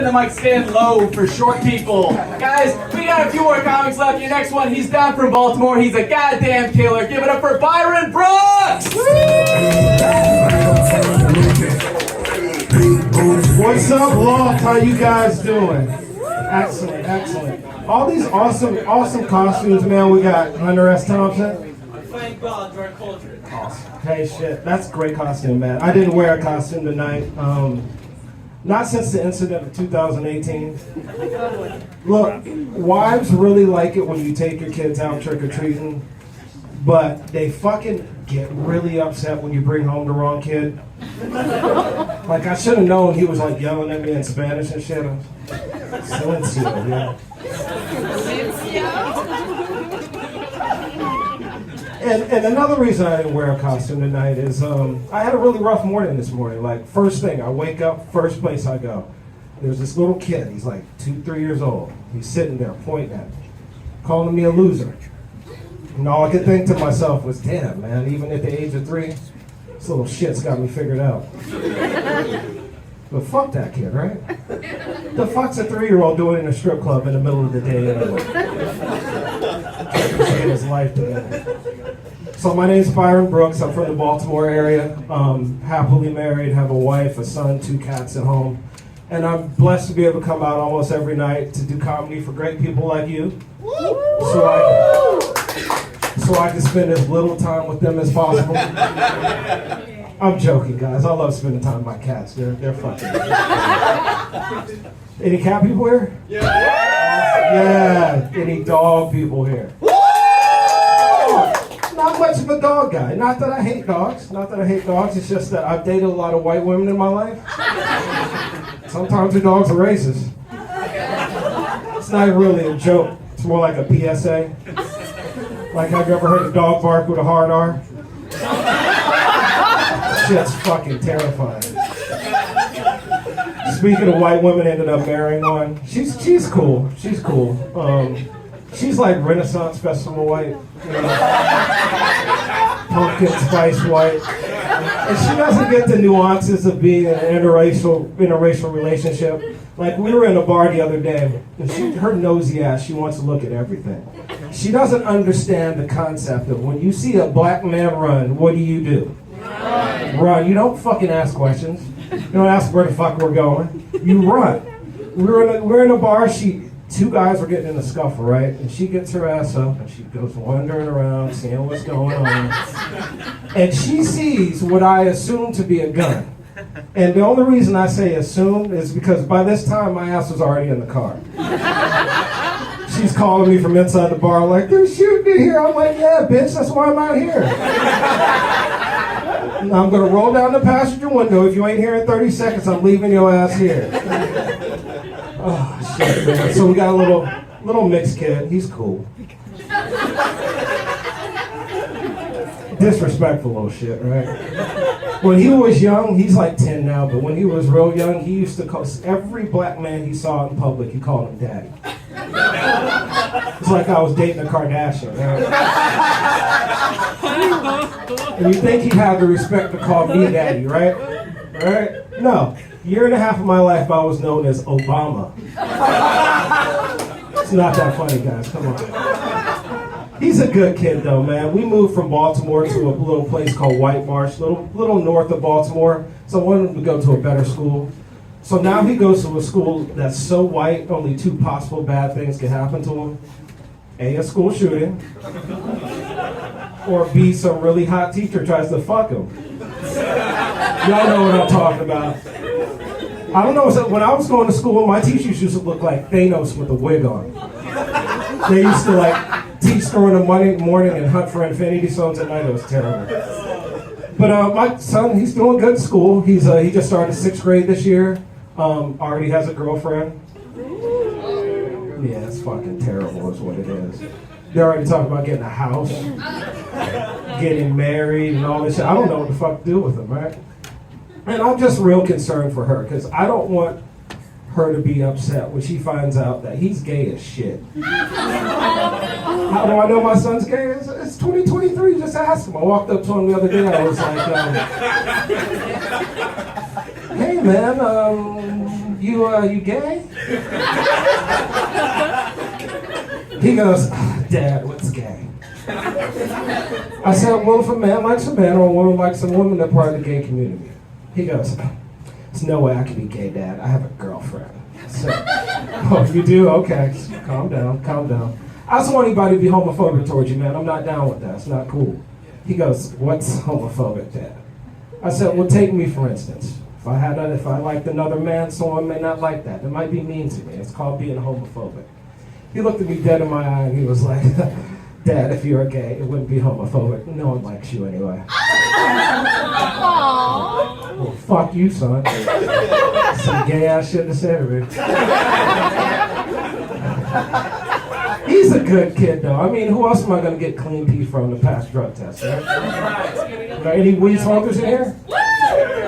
The mic stand low for short people. Guys, we got a few more comics left. Your next one, he's down from Baltimore. He's a goddamn killer. Give it up for Byron Brooks! What's up, Loft? How you guys doing? Excellent, excellent. All these awesome costumes, man. We got Hunter S. Thompson. Thank God, George Culture. Awesome. Hey, shit, that's a great costume, man. I didn't wear a costume tonight. Not since the incident of 2018. Look, wives really like it when you take your kids out trick-or-treating, but they fucking get really upset when you bring home the wrong kid. Like, I should have known he was like yelling at me in Spanish and shit. Silencio, yeah. And another reason I didn't wear a costume tonight is I had a really rough morning this morning. Like, first thing, I wake up, first place I go. There's this little kid, he's like 2-3 years old. He's sitting there pointing at me, calling me a loser. And all I could think to myself was, damn, man, even at the age of 3, this little shit's got me figured out. But fuck that kid, right? The fuck's a 3-year-old doing in a strip club in the middle of the day anyway? Trying to get his life together. So my name's Byron Brooks. I'm from the Baltimore area. Happily married, have a wife, a son, 2 cats at home. And I'm blessed to be able to come out almost every night to do comedy for great people like you. So I can spend as little time with them as possible. I'm joking, guys. I love spending time with my cats. They're fucking. Any cat people here? Yeah. Any dog people here? Not much of a dog guy. Not that I hate dogs. It's just that I've dated a lot of white women in my life. Sometimes the dogs are racist. It's not really a joke. It's more like a PSA. Like, have you ever heard a dog bark with a hard R? Shit's fucking terrifying. Speaking of white women, ended up marrying one. She's cool. She's like Renaissance Festival white. You know? Pumpkin spice white. And she doesn't get the nuances of being in an interracial relationship. Like, we were in a bar the other day, and her nosy ass, she wants to look at everything. She doesn't understand the concept of when you see a black man run, what do? Run. You don't fucking ask questions. You don't ask where the fuck we're going. You run. We're in a bar, 2 guys were getting in a scuffle, right? And she gets her ass up and she goes wandering around, seeing what's going on. And she sees what I assume to be a gun. And the only reason I say assume is because by this time my ass was already in the car. She's calling me from inside the bar like, they're shooting me here. I'm like, yeah, bitch, that's why I'm out here. I'm gonna roll down the passenger window. If you ain't here in 30 seconds, I'm leaving your ass here. Oh, shit, man. So we got a little mixed kid. He's cool. Disrespectful little shit, right? When he was young, he's like 10 now, but when he was real young, he used to call every black man he saw in public, he called him daddy. It's like I was dating a Kardashian, right? And you think he'd have the respect to call me daddy, right? Right? No. Year and a half of my life, I was known as Obama. It's not that funny, guys. Come on. He's a good kid, though, man. We moved from Baltimore to a little place called White Marsh, little north of Baltimore. So I wanted him to go to a better school. So now he goes to a school that's so white, only 2 possible bad things can happen to him. A school shooting, or B, some really hot teacher tries to fuck him. Y'all know what I'm talking about. I don't know, when I was going to school, my teachers used to look like Thanos with a wig on. They used to like teach during the morning and hunt for Infinity Stones at night. It was terrible. But my son, he's doing good at school. He just started 6th grade this year. Already has a girlfriend. Yeah, it's fucking terrible is what it is. They're already talking about getting a house, getting married and all this shit. I don't know what the fuck to do with them, right? And I'm just real concerned for her because I don't want her to be upset when she finds out that he's gay as shit. How do I know my son's gay? It's 2023, just ask him. I walked up to him the other day, I was like, hey man, you gay? He goes, Dad, what's gay? I said, well, if a man likes a man or a woman likes a woman, they're part of the gay community. He goes, there's no way I can be gay, Dad. I have a girlfriend. I said, oh, you do? Okay. Calm down, calm down. I just want anybody to be homophobic towards you, man. I'm not down with that. It's not cool. He goes, what's homophobic, Dad? I said, well, take me, for instance. If I liked another man, someone may not like that. It might be mean to me. It's called being homophobic. He looked at me dead in my eye and he was like, Dad, if you're gay, it wouldn't be homophobic. No one likes you anyway. Aww. Well, fuck you, son. Some gay ass shit to say to me. He's a good kid, though. I mean, who else am I going to get clean pee from to pass drug tests, right? Any weed smokers in here?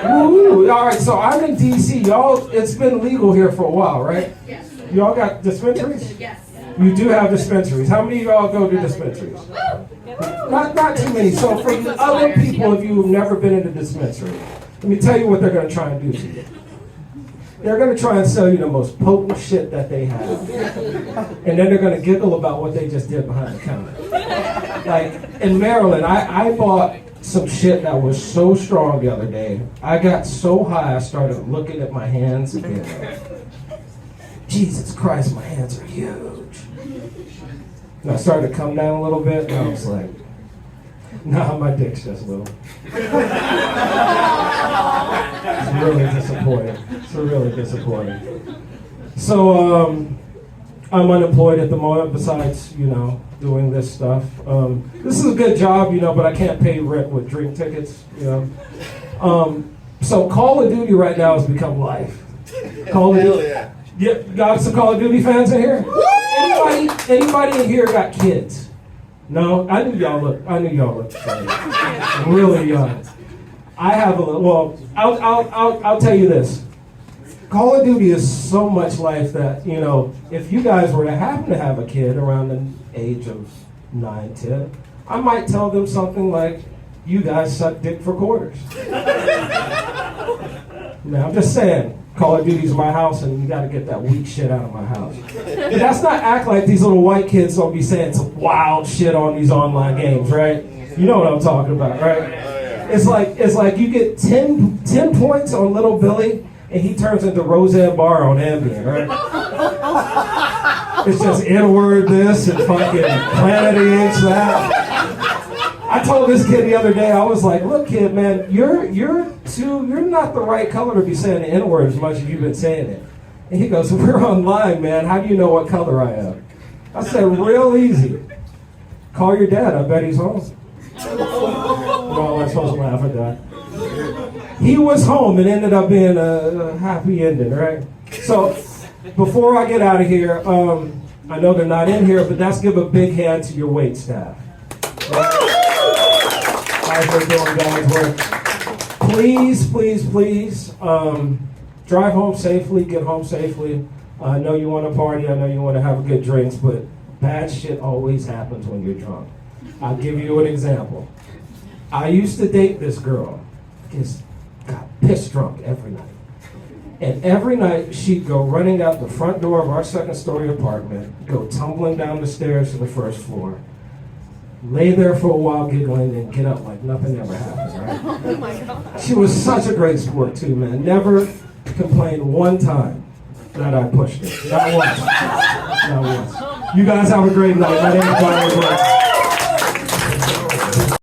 Woo! All right, so I'm in D.C. Y'all, it's been legal here for a while, right? Yes. Y'all got dispensaries? Yes. You do have dispensaries. How many of y'all go to dispensaries? Not too many. So for the other people of you who've never been in a dispensary, let me tell you what they're going to try and do to you. They're going to try and sell you the most potent shit that they have. And then they're going to giggle about what they just did behind the counter. Like, in Maryland, I bought some shit that was so strong the other day. I got so high, I started looking at my hands again. Jesus Christ, my hands are huge. And I started to come down a little bit, and I was like, nah, my dick's just little. It's really disappointing. It's really disappointing. So, I'm unemployed at the moment, besides, doing this stuff. This is a good job, but I can't pay rent with drink tickets, So Call of Duty right now has become life. Call of Duty. Yeah, got some Call of Duty fans in here? Anybody in here got kids? No? I knew y'all looked funny. Really young. I have a little, well, I'll tell you this. Call of Duty is so much life that, if you guys were to happen to have a kid around the age of 9, 10, I might tell them something like, you guys suck dick for quarters. Now, I'm just saying, Call of Duty's my house and you gotta get that weak shit out of my house. But that's not act like these little white kids don't be saying some wild shit on these online games, right? You know what I'm talking about, right? It's like you get 10 points on Little Billy and he turns into Roseanne Barr on Ambien, right? It's just N-word this and fucking Planet H that. I told this kid the other day, I was like, look kid, man, you're not the right color to be saying the N-word as much as you've been saying it. And he goes, we're online, man, how do you know what color I am? I said, real easy. Call your dad, I bet he's home. No, I'm supposed to laugh at that. He was home. It ended up being a happy ending, right? So, before I get out of here, I know they're not in here, but let's give a big hand to your wait staff. Guys are doing God's work. Please, please, please, drive home safely, get home safely. I know you want to party, I know you want to have good drinks, but bad shit always happens when you're drunk. I'll give you an example. I used to date this girl. Just got pissed drunk every night. And every night she'd go running out the front door of our second-story apartment, go tumbling down the stairs to the first floor, lay there for a while giggling, and get up like nothing ever happened, right? Oh my God. She was such a great sport too, man. Never complained one time that I pushed her. Not once. Not once. You guys have a great night. My name is Brian.